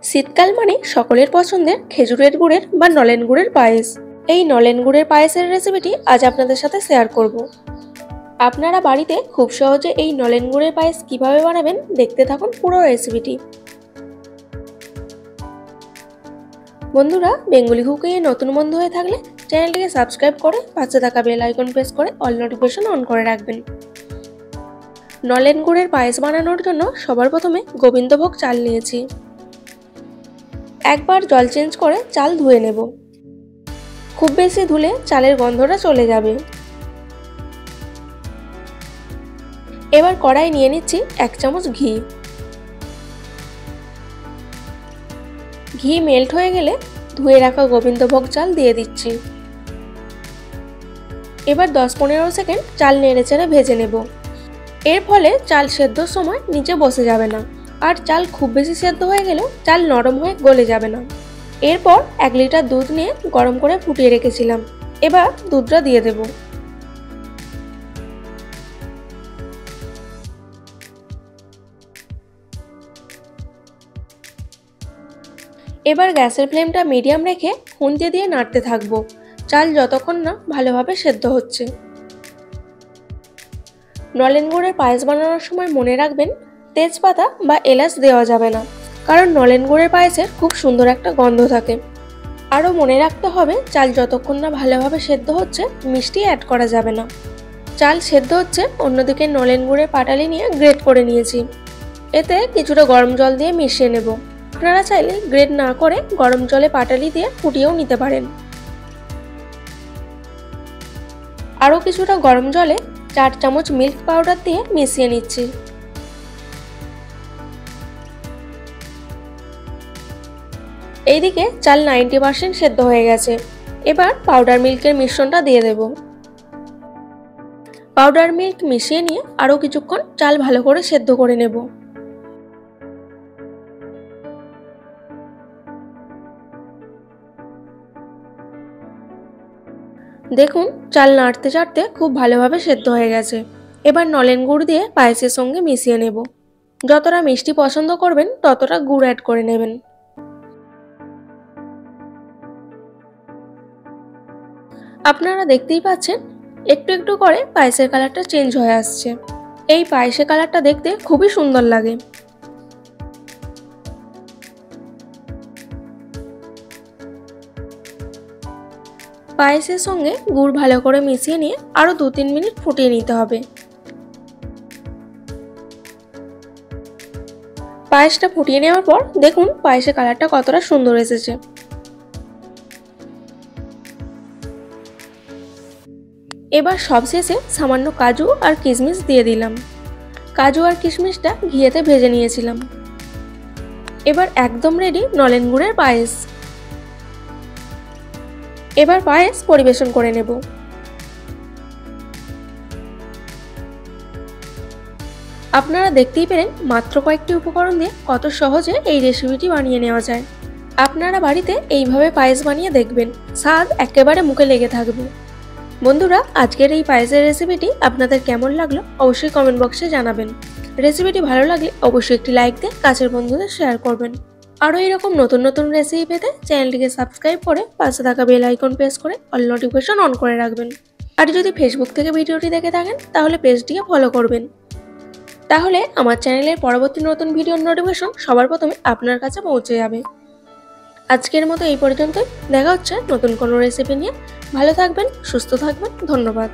শীতকাল মানে সকলের পছন্দের খেজুরের গুড়ের বা নলেন গুড়ের পায়েস। এই নলেন গুড়ের পায়েসের রেসিপিটি আজ আপনাদের সাথে শেয়ার করব। আপনারা বাড়িতে খুব সহজে এই নলেন গুড়ের পায়েস কিভাবে বানাবেন দেখতে থাকুন পুরো রেসিপিটি। বন্ধুরা, বেঙ্গলি কুকিং এ নতুন বন্ধু হয়ে থাকলে চ্যানেলটিকে সাবস্ক্রাইব করে পাশে থাকা বেল আইকন প্রেস করে অল নোটিফিকেশন অন করে রাখবেন। নলেন গুড়ের পায়েস বানানোর জন্য সবার প্রথমে গোবিন্দভোগ চাল নিয়েছি। একবার জল চেঞ্জ করে চাল ধুয়ে নেব। খুব বেশি ধুলে চালের গন্ধটা চলে যাবে। এবার কড়াই নিয়ে নিচ্ছি 1 চামচ ঘি। ঘি মেল্ট হয়ে গেলে ধুয়ে রাখা গোবিন্দভোগ চাল দিয়ে দিচ্ছি। এবার 10-15 সেকেন্ড চাল নেড়েচেড়ে ভেজে নেব। এর ফলে চাল সেদ্ধর সময় নিচে বসে যাবে না, আর চাল খুব বেশি সেদ্ধ হয়ে গেলেও চাল নরম হয়ে গলে যাবে না। এরপর 1 লিটার দুধ নিয়ে গরম করে ফুটিয়ে রেখেছিলাম। এবার দুধটা দিয়ে দেব। এবার গ্যাসের ফ্লেমটা মিডিয়াম রেখে খুন্তি দিয়ে নাড়তে থাকবো, চাল যতক্ষণ না ভালোভাবে সেদ্ধ হচ্ছে। নলেন গুড়ের পায়েস বানানোর সময় মনে রাখবেন, তেজপাতা বা এলাচ দেওয়া যাবে না, কারণ নলেন গুড়ের পায়েসের খুব সুন্দর একটা গন্ধ থাকে। আরও মনে রাখতে হবে, চাল যতক্ষণ না ভালোভাবে সেদ্ধ হচ্ছে মিষ্টি অ্যাড করা যাবে না। চাল সেদ্ধ হচ্ছে, অন্যদিকে নলেন গুড়ের পাটালি নিয়ে গ্রেট করে নিয়েছি। এতে কিছুটা গরম জল দিয়ে মিশিয়ে নেব। আপনারা চাইলে গ্রেট না করে গরম জলে পাটালি দিয়ে ফুটিয়েও নিতে পারেন। আরও কিছুটা গরম জলে 4 চামচ মিল্ক পাউডার দিয়ে মিশিয়ে নিচ্ছি। এইদিকে চাল 90% সেদ্ধ হয়ে গেছে। এবার পাউডার মিল্কের মিশ্রণটা দিয়ে দেব। পাউডার মিল্ক মিশিয়ে নিয়ে আরও কিছুক্ষণ চাল ভালো করে সেদ্ধ করে নেব। দেখুন, চাল নাড়তে চাড়তে খুব ভালোভাবে সেদ্ধ হয়ে গেছে। এবার নলেন গুড় দিয়ে পায়েসের সঙ্গে মিশিয়ে নেব। যতটা মিষ্টি পছন্দ করবেন ততটা গুড় অ্যাড করে নেবেন। আপনারা দেখতেই পাচ্ছেন, একটু একটু করে পায়েসের কালারটা চেঞ্জ হয়ে আসছে। এই পায়েসের কালারটা দেখতে খুবই সুন্দর লাগে। পায়েসের সঙ্গে গুড় ভালো করে মিশিয়ে নিয়ে আরও 2-3 মিনিট ফুটিয়ে নিতে হবে। পায়েসটা ফুটিয়ে নেওয়ার পর দেখুন পায়েসের কালারটা কতটা সুন্দর এসেছে। এবার সবশেষে সামান্য কাজু আর কিশমিশ দিয়ে দিলাম। কাজু আর কিশমিশটা ঘিয়েতে ভেজে নিয়েছিলাম। এবার একদম রেডি নলেন গুড়ের পায়েস। এবার পায়েস পরিবেশন করে নেব। আপনারা দেখতেই পেলেন মাত্র কয়েকটি উপকরণ দিয়ে কত সহজে এই রেসিপিটি বানিয়ে নেওয়া যায়। আপনারা বাড়িতে এইভাবে পায়েস বানিয়ে দেখবেন, স্বাদ একেবারে মুখে লেগে থাকবে। বন্ধুরা, আজকের এই পায়েসের রেসিপিটি আপনাদের কেমন লাগলো অবশ্যই কমেন্ট বক্সে জানাবেন। রেসিপিটি ভালো লাগলে অবশ্যই একটি লাইক দিয়ে কাছের বন্ধুদের শেয়ার করবেন। আরও এরকম নতুন নতুন রেসিপি পেতে চ্যানেলটিকে সাবস্ক্রাইব করে পাশে থাকা বেল আইকন প্রেস করে অল নোটিফিকেশন অন করে রাখবেন। আর যদি ফেসবুক থেকে ভিডিওটি দেখে থাকেন তাহলে পেজটিকে ফলো করবেন। তাহলে আমার চ্যানেলের পরবর্তী নতুন ভিডিওর নোটিফিকেশন সবার প্রথমে আপনার কাছে পৌঁছে যাবে। আজকের মতো এই পর্যন্তই। দেখা হচ্ছে নতুন কোনো রেসিপি নিয়ে। ভালো থাকবেন, সুস্থ থাকবেন। ধন্যবাদ।